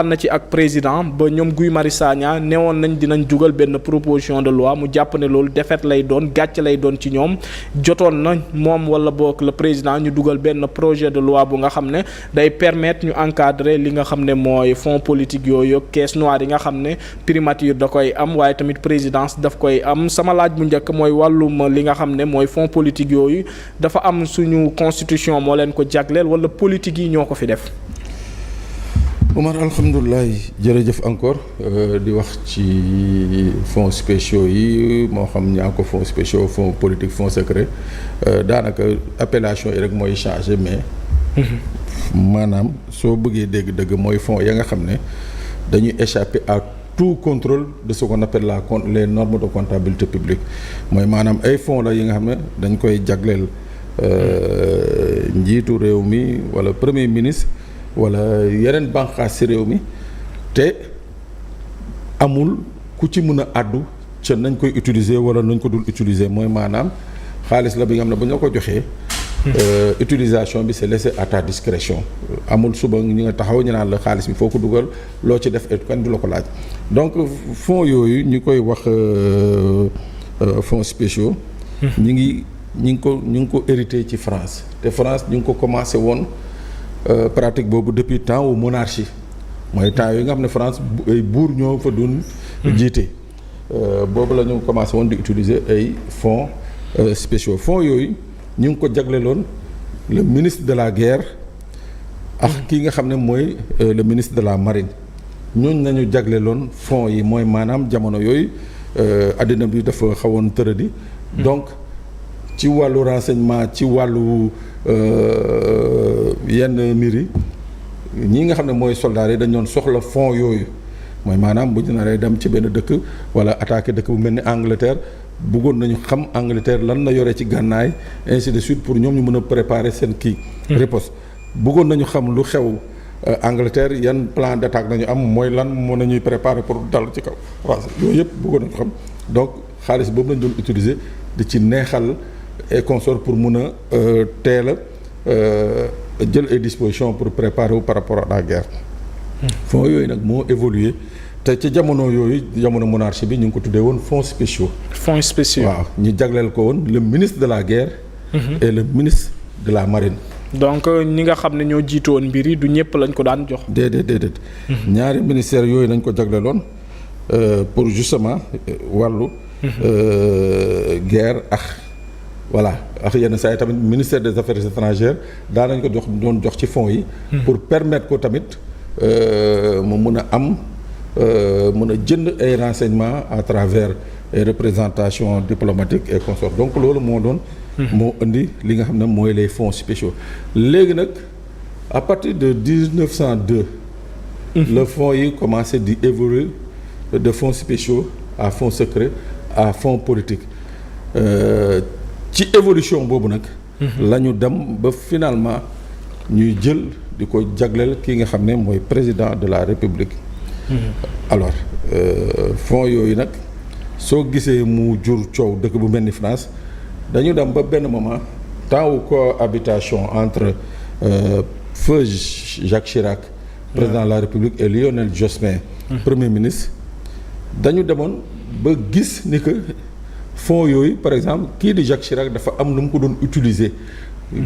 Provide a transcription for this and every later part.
na ci ak président ba ñoom Guy Marius Sagna newoon nañ dinañ dugal benn proposition de loi mu jàpp ne loolu défaite lay doon gàcce lay doon ci ñoom jotoon na moom wala boog le président ñu dugal benn projet de loi bu nga xam ne day permettre ñu encadrer li nga xam ne mooy fonds politique yooyu caisse noire yi nga xam ne primature da koy am waaye tamit présidence daf koy am sama laaj bu njëkk mooy wàllum li nga xam ne mooy fonds politique yooyu dafa am suñu constitution moo leen ko jagleel wala politique yi ñoo ko fi def. Omar alhamdulilah jërëjëf encore di wax ci fonds spéciaux yi moo xam ñaa ko fonds spéciaux fonds politique fonds secret daanaka appellation yi rek mooy changé mais maanaam soo bëggee dégg-dëgg mooy fonds ya nga xam ne dañuy échapper à tout contrôle de ce qu'on appelle les normes de comptabilité publique mooy maanaam ay fonds la yi nga xam ne dañ koy jagleel njiitu réew mi wala premier ministre wala yeneen bànqaas ci réew mi te amul ku ci mën a àddu ca nañ koy utiliser wala nañ ko dul utiliser mooy maanaam xaalis la bi nga xam ne bu ñu la ko joxee utilisation bi c'est laissé à ta discrétion amul suba ñu nga taxaw ñu naan la xaalis bi foo ko dugal loo ci def et kenn du la ko laaj donc fonds yooyu ñu koy wax fonds spéciaux ñu ngi ko hérité ci France te France ñu ngi ko commencé woon pratique boobu depuis temps wu monarchie mooy temps yi nga xam ne France ay buur ñoo fa doon jiite boobu la ñu commencé woon di utiliser ay fonds spéciaux fonds yooyu ñu ngi ko jagleloon le ministre de la guerre ak kii nga xam ne mooy le ministre de la marine ñooñ nañu jagleloon fonds yi mooy maanaam jamono yooyu àddina bi dafa xawoon tëradi donc ci wàllu renseignement ci wàllu yenn mbir yi ñi nga xam ne mooy soldats yi dañ doon soxla fonds yooyu mooy maanaam bu ñu naree dem ci benn dëkk wala attaquer dëkk bu mel ni Angleterre bëggoon nañu xam Angleterre lan la yore ci gànnaay ainsi de suite pour ñoom ñu mën a préparer seen kii riposte bëggoon nañu xam lu xew Angleterre yan plan d'attaque nañu am mooy lan moo nañuy préparer pour dal ci kaw France yooyu yëpp bëggoon nañu xam donc xaalis boobu lañ doon utiliser di ci neexal et consort pour mun a teel a jël ay dispositions pour préparer wu par rapport à la guerre fonds yooyu nag moo évolué te ci jamono yooyu jamono monarchie bi ñu ngi ko tuddee woon fonds spéciaux. fonds spéciaux waaw ñu jagleel ko woon le ministre de la guerre. et le ministre de la marine. donc ñi nga xam ne ñoo jiitu woon mbir yi du ñëpp lañ ko daan jox. déedéet. ñaari ministères yooyu nañ ko jagleeloon pour justement wàllu. guerre ak voilà ak yenn saa yi tamit ministère des affaires étrangères daan nañ ko doon jox ci fonds yi. pour permettre ko tamit mu mun a am. mën a jënd ay renseignements à travers ay représentations diplomatiques et consorts donc loolu moo doon. moo indi li nga xam ne mooy les fonds spéciaux. léegi nag à partir de 1902. le fonds yi commencé di évoluer de fonds spéciaux à fonds secrets à fonds politiques ci évolution boobu nag. la ñu dem ba finalement ñuy jël di ko jagleel ki nga xam ne mooy président de la République. alors fonds yooyu nag soo gisee mu jur coow dëkk bu mel ni France dañu dem ba benn moment temps wu cohabitation entre feu Jacques Chirac président de la République et Lionel Jospin premier ministre dañu demoon ba gis ni que fonds yooyu par exemple kii di Jacques Chirac dafa am nu mu ko doon utiliser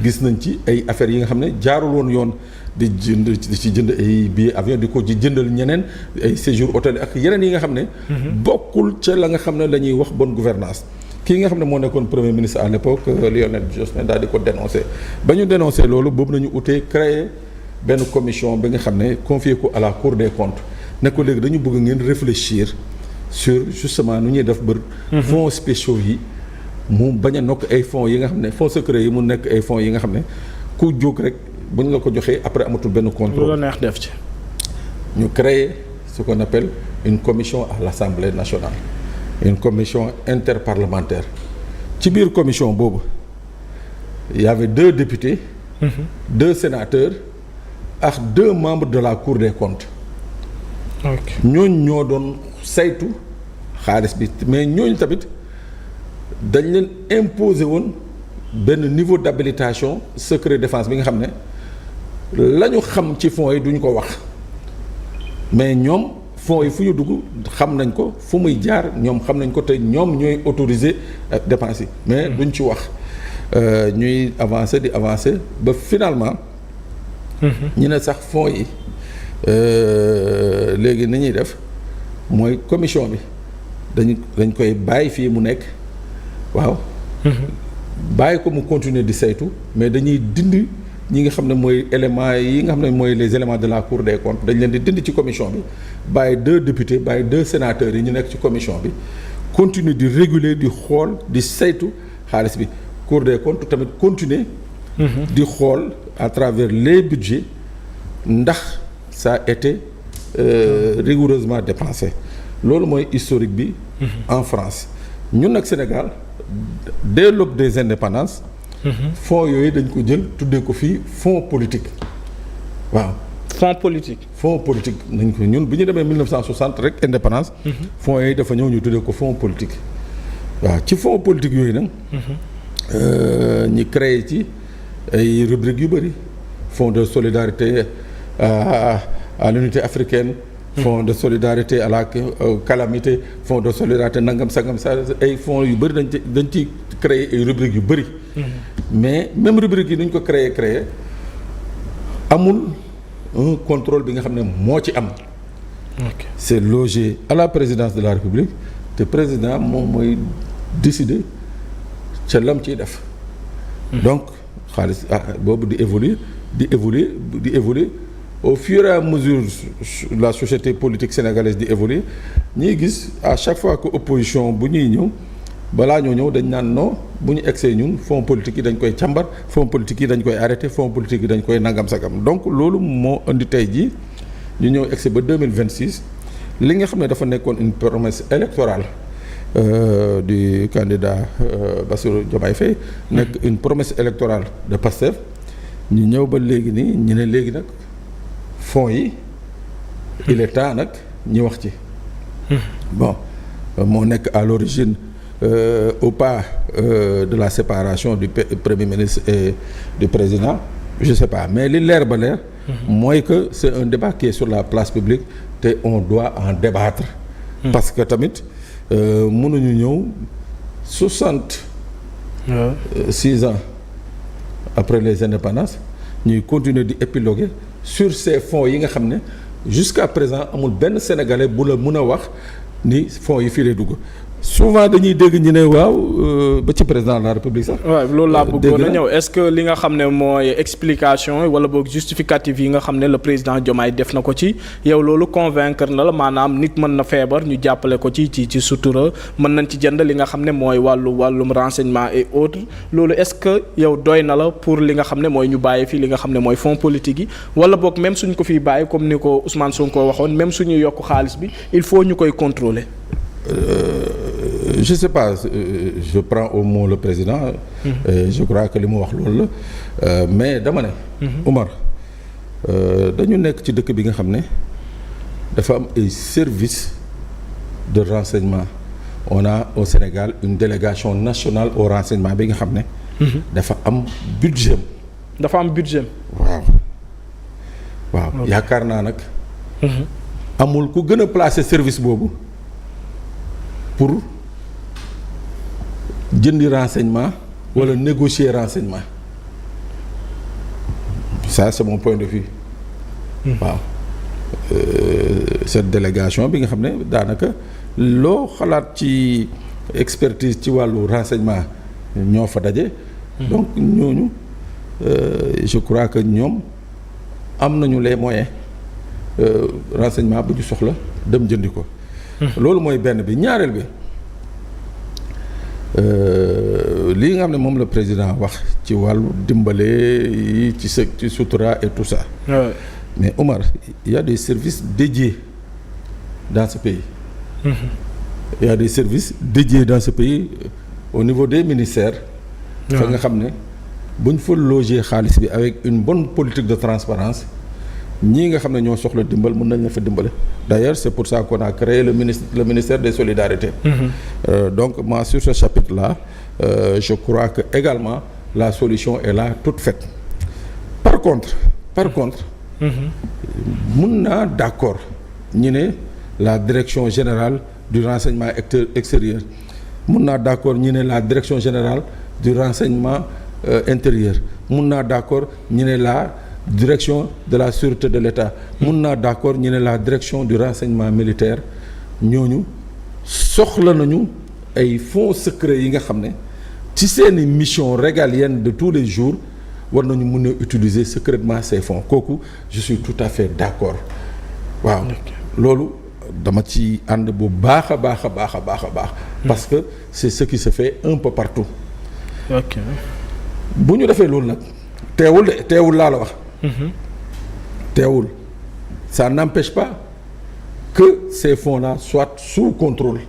gis nañ ci ay affaires yi nga xam ne jaarul woon yoon di ci jënd ay billets avion di ko ci jëndal ñeneen ay séjour hôtel ak yeneen yi nga xam ne bokkul ca la nga xam ne la ñuy wax bonne gouvernance kii nga xam ne moo nekkoon premier ministre à l'époque Lionel Jospin daal di ko dénoncer ba ñu dénoncer loolu boobu nañu utee créer benn commission bi nga xam ne confier ko à la Cour des comptes ne ko léegi dañu bëgg ngeen réfléchir sur justement nu ñuy def bër fonds spéciaux yi mu bañ a nokk ay fonds yi nga xam ne fonds secrets yi mu nekk ay fonds yi nga xam ne ku jóg rek bu ñu la ko joxee après amatul benn contrôle. lu la neex def ci. ñu créer ce qu'on appelle une commission à l'Assemblée nationale une commission interparlementaire ci biir commission boobu il y avait 2 députés. 2 sénateurs ak 2 membres de la Cour des comptes. ñooñu ñoo doon saytu xaalis bi mais ñooñu tamit dañ leen imposer woon benn niveau d'habilitation secret défense bi nga xam ne la ñu xam ci fonds yi duñ ko wax mais ñoom fonds yi fu ñu dugg xam nañ ko fu muy jaar ñoom xam nañ ko te ñoom ñooy autoriser dépenses yi mais duñ ci wax ñuy avancer di avancer ba finalement ñu ne sax fonds yi léegi ni ñuy def mooy commission bi dañ koy bàyyi fii mu nekk waaw bàyyi ko mu continuer di saytu mais dañuy dindi ñi nga xam ne mooy éléments yi nga xam ne mooy les éléments de la Cour des comptes dañ leen di dindi ci commission bi bàyyi 2 députés bàyyi 2 sénateurs yi ñu nekk ci commission bi continuer di réguler di xool di saytu xaalis bi Cour des comptes tamit continuer di xool à travers les budgets ndax ça a été rigoureusement dépensé loolu mooy historique bi en France ñun nag Sénégal dès l'aube des indépendances fonds yooyu dañ ko jël tuddee ko fii fonds politique waaw fonds politique nañ ko ñun bi ñu demee 1960 rek indépendance fonds yooyu dafa ñëw ñu tuddee ko fonds politique waaw ci fonds politique yooyu nag ñi créé ci ay rubriques yu bëri fonds de solidarité à l'unité africaine fonds de solidarité à la calamité fonds de solidarité nangam sangam sa ay fonds yu bëri dañ ci créé ay rubriques yu bëri mais même rubrique yi nu ñu ko créé amul un contrôle bi nga xam ne moo ci am c'est logé à la présidence de la République te président moom mooy décider ca lam ciy def donc xaalis boobu di évoluer au fur et à mesure la société politique sénégalaise di évoluer ñuy gis à chaque fois que opposition bu ñuy ñëw balaa ñoo ñëw dañ naan non bu ñu egsee ñun fonds politique yi dañ koy càmbar fonds politique yi dañ koy arrêté fonds politique yi dañ koy nangam sagam donc loolu moo indi tey jii ñu ñëw egsi ba 2026 li nga xam ne dafa nekkoon une promesse électorale du candidat Bassirou Diomaye Faye nekk une promesse électorale de Pastef ñu ñëw ba léegi nii ñu ne léegi nag fonds yi il est temps nag ñu wax ci bon moo nekk à l'origine au pas de la séparation du premier ministre et du président je sais pas mais li leer ba leer mooy que c'est un débat qui est sur la place publique te on doit en débattre parce que tamit mënuñu ñëw 66 ans après les indépendances ñuy continuer di épiloguer sur ces fonds yi nga xam ne jusqu'à présent amul benn sénégalais bu la mën a wax ni fonds yi fii lay dugg souvent dañuy dégg ñu ne waaw ba ci président de la république sax. waaw loolu laa bëggoon a ñëw est-ce que li nga xam ne mooy explication wala boog justificatif yi nga xam ne le président Diomaye def na ko ci yow loolu convaincre na la maanaam nit mën na feebar ñu jàppale ko ci sutura mën nañ ci jënd li nga xam ne mooy wàllum renseignement et autres loolu est-ce que yow doy na la pour li nga xam ne mooy ñu bàyyi fii li nga xam ne mooy fonds politique yi wala boog même suñ ko fiy bàyyi comme ni ko Ousmane Sonko waxoon même suñuy yokk xaalis bi il faut ñu koy contrôler. Je sais pas je prends au mot le président je crois que li mu wax loolu la mais dama ne Oumar dañu nekk ci dëkk bi nga xam ne dafa am ay service de renseignement on a au Sénégal une délégation nationale au renseignement bi nga xam ne dafa am budget waaw yaakaar naa nag amul ku gën a placer service boobu pour jëndi renseignement wala négocier renseignement ça c'est mon point de vue waaw cette délégation bi nga xam ne daanaka loo xalaat ci expertise ci wàllu renseignement ñoo fa daje donc ñooñu je crois que ñoom am nañu les moyens renseignement bu ñu soxla dem jëndi ko loolu mooy benn bi ñaareel bi lii nga xam ne moom la président wax ci wàllu dimbale yi ci sutura et tout ça mais Omar il y a des services dédiés dans ce pays il y a des services dédiés dans ce pays au niveau des ministères fa nga xam ne buñ fa loger xaalis bi avec une bonne politique de transparence ñii nga xam ne ñoo soxla dimbal mën nañ la fa dimbale d'ailleurs c'est pour ça qu'on a créé le ministère des solidarités donc moi sur ce chapitre là je crois que également la solution est là toute faite par contre mën naa d'accord ñi ne la direction générale du renseignement extérieur mun naa d'accord ñi ne la direction générale du renseignement intérieur mun naa d'accord ñi ne la direction de la sûreté de l'État mun naa d'accord ñi ne la direction du renseignement militaire ñooñu soxla nañu ay fonds secrets yi nga xam ne ci seeni mission régalienne de tous les jours war nañu mën a utiliser secrètement ces fonds kooku je suis tout à fait d'accord waaw loolu dama ci ànd bu baax a baax a baax a baax a baax parce que c'est ce qui se fait un peu partout ok bu ñu defee loolu nag teewul laa la wax teewul ça n'empêche pas que ces fonds-là soient sous contrôle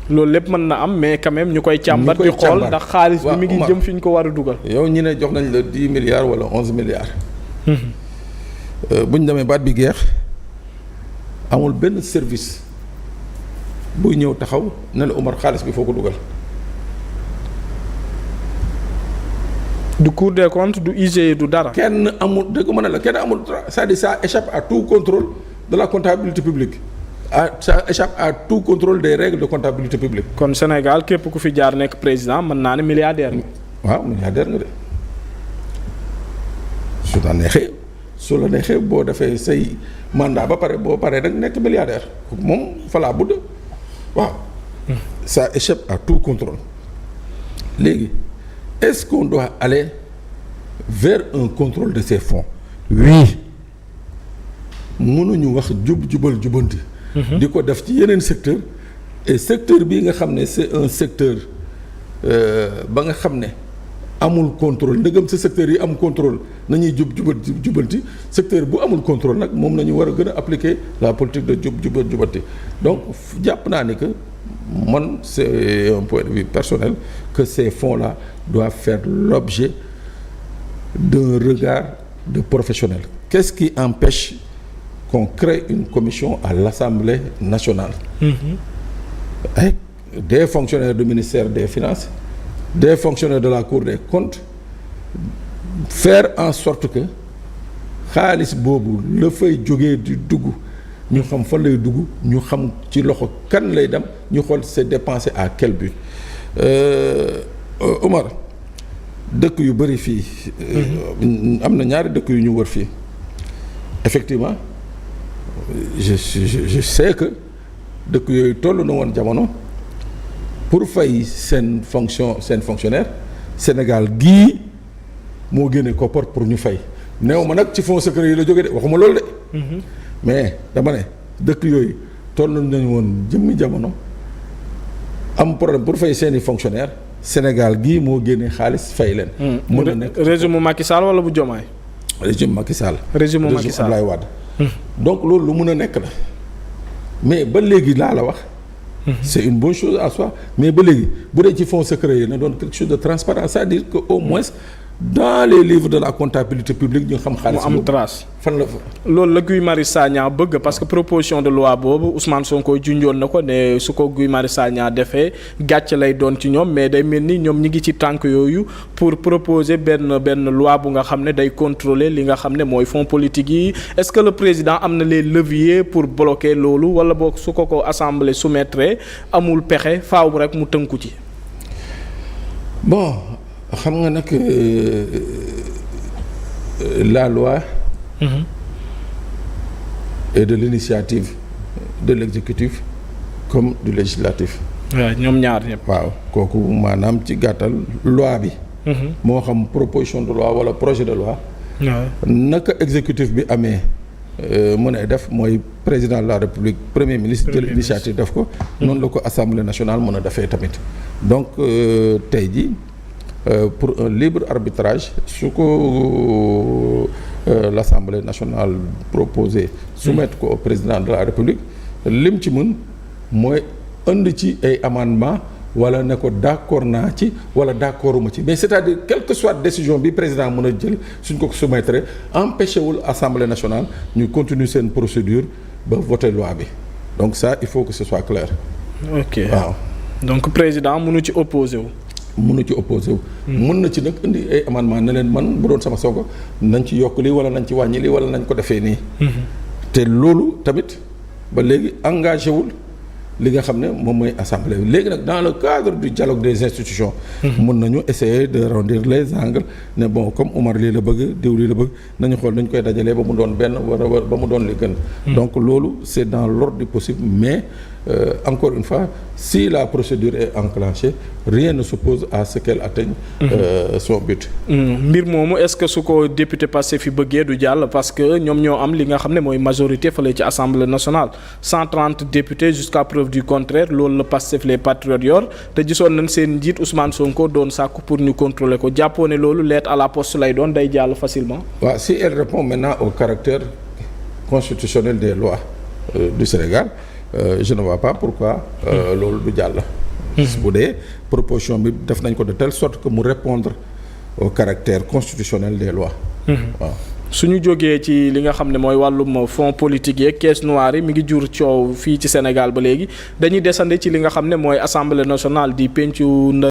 loolu lépp mën na am mais quand même ñu koy càmbar di xool ndax xaalis bi mi ngi jëm fi ñu ko war a dugal yow ñi ne jox nañ la 10 milliards wala 11 milliards bu ñu demee baat bi geex amul benn service buy ñëw taxaw ne la Omar xaalis bi foo ko dugal du Cour des comptes du IGE du dara kenn amul dëgg mën la kenn amul c'est-à-dire ça échappe à tout contrôle de la comptabilité publique ça échappe à tout contrôle des règles de comptabilité publique. kon Sénégal képp ku fi jaar nekk président mën naa ne milliardaire nga. waaw milliardaire nga de su la neexee boo defee say mandat ba pare boo paree rek nekk milliardaire moom falaa budd waaw. ça échappe à tout contrôle léegi est-ce qu'on doit aller vers un contrôle de ces fonds. oui mënuñu wax jubanti. di ko def ci yeneen secteur et secteur bii nga xam ne c'est un secteur ba nga xam ne amul contrôle ndëgam sa secteur yi am contrôle nañuy jubanti secteur bu amul contrôle nag moom nañu war a gën a appliquer la politique de jubanti donc jàpp naa ni que man c'est un point de vue personnel que ces fonds-là doivent faire l'objet d'un regard de professionnel. Qu'est-ce qui empêche qu'on crée une commission à l'Assemblée nationale avec des fonctionnaires du ministère des Finances, des fonctionnaires de la Cour des comptes, faire en sorte que xaalis boobu la fay jógee di dugg ñu xam fan lay dugg ñu xam ci loxo kan lay dem ñu xool c'est dépensé à quel but. Omar dëkk yu bëri fii am na ñaari dëkk yu ñu wër fii effectivement je sais que dëkk yooyu toll na woon jamono pour fay seen fonctionnaire Sénégal gii moo génne koppar pour ñu fay néew ma nag ci fonds secret yi la jóge de waxuma loolu de mais dama ne dëkk yooyu toll nañu woon jëmmi jamono am problème pour fay seeni fonctionnaire Sénégal gii moo génne xaalis fay leen. mën na nekk régime Macky Sall wala bu Diomaye. régime Macky Sall. régime Macky Sall Abdoulaye Wade. donc loolu lu mën a nekk la mais ba léegi laa la wax. c'est une bonne chose à soi mais ba léegi bu dee ci fonds secret yi na doon quelque chose de transparent c'est-à-dire que au moins dans les livres de la comptabilité publique ñu xam xaalis mu am trace fan la fa. loolu la Guy Marius Sagna bëgg parce que proposition de loi boobu Ousmane Sonko junjoon na ko ne su ko Guy Marius Sagna defee gàcce lay doon ci ñoom mais day mel ni ñoom ñi ngi ci tànk yooyu pour proposer benn loi bu nga xam ne day contrôler li nga xam ne mooy fonds politique yi est-ce que le président am na les leviers pour bloquer loolu wala boog su ko assemblée soumettre amul pexe faaw rek mu tënku ci. bon xam nga nag la loi est de l'initiative de l'exécutif comme du législatif. waaw ñoom ñaar ñëpp. waaw kooku maanaam ci gàttal loi bi. moo xam proposition de loi wala projet de loi. naka exécutif bi amee mën a def mooy président de la république premier ministre jël initiative def ko. noonu la ko assemblée nationale mën a defee tamit donc tey jii. Pour un libre arbitrage su ko l'Assemblée nationale proposé soumettre ko au président de la République lim ci mën mooy indi ci ay amendement wala ne ko d'accord naa ci wala d'accorduma ci mais c'est-à-dire quelle que soit décision bi président mën a jël suñ ko soumettre empêché wul Assemblée nationale ñu continuer seen procédure ba voter loi bi donc ça il faut que ce soit clair. ok waaw donc président mënu ci opposé wu. mën na ci nag indi ay amendement ne leen man bu doon sama sogo nañ ci yokk lii wala nañ ci wàññi lii wala nañ ko defee nii te loolu tamit ba léegi engagé wul li nga xam ne moom mooy assemblée bi léegi nag dans le cadre du dialogue des institutions mun nañu essayer de arrondir les angles ne bon comme Omar lii la bëgg diw lii la bëgg nañu xool nañu koy dajalee ba mu doon benn wala ba mu doon li gën donc loolu c'est dans l'ordre du possible mais encore une fois si la procédure est enclenchée rien ne s'oppose à ce qu'elle atteigne son but. mbir moomu est-ce que su ko député Pastef fi bëggee du jàll parce que ñoom ñoo am li nga xam ne mooy majorité fële ci assemblée nationale 130 députés jusqu'à preuve du contraire loolu la Pastef les patriotes yor te gisoon nañ seen njiit Ousmane Sonko doon sàkku pour ñu contrôler ko jàppoo ne loolu lettre à la poste lay doon day jàll facilement. waaw si elle répond maintenant au caractère constitutionnel des lois du Sénégal. Je ne vois pas pourquoi loolu du jàll. bu dee proposition bi def nañ ko de telle sorte que mu répondre au caractère constitutionnel des lois. waaw suñu jógee ci li nga xam ne mooy wàllum fonds politique yeeg caisse noire yi mi ngi jur coow fii ci Sénégal ba léegi dañuy desandi ci li nga xam ne mooy assemblée nationale di pencu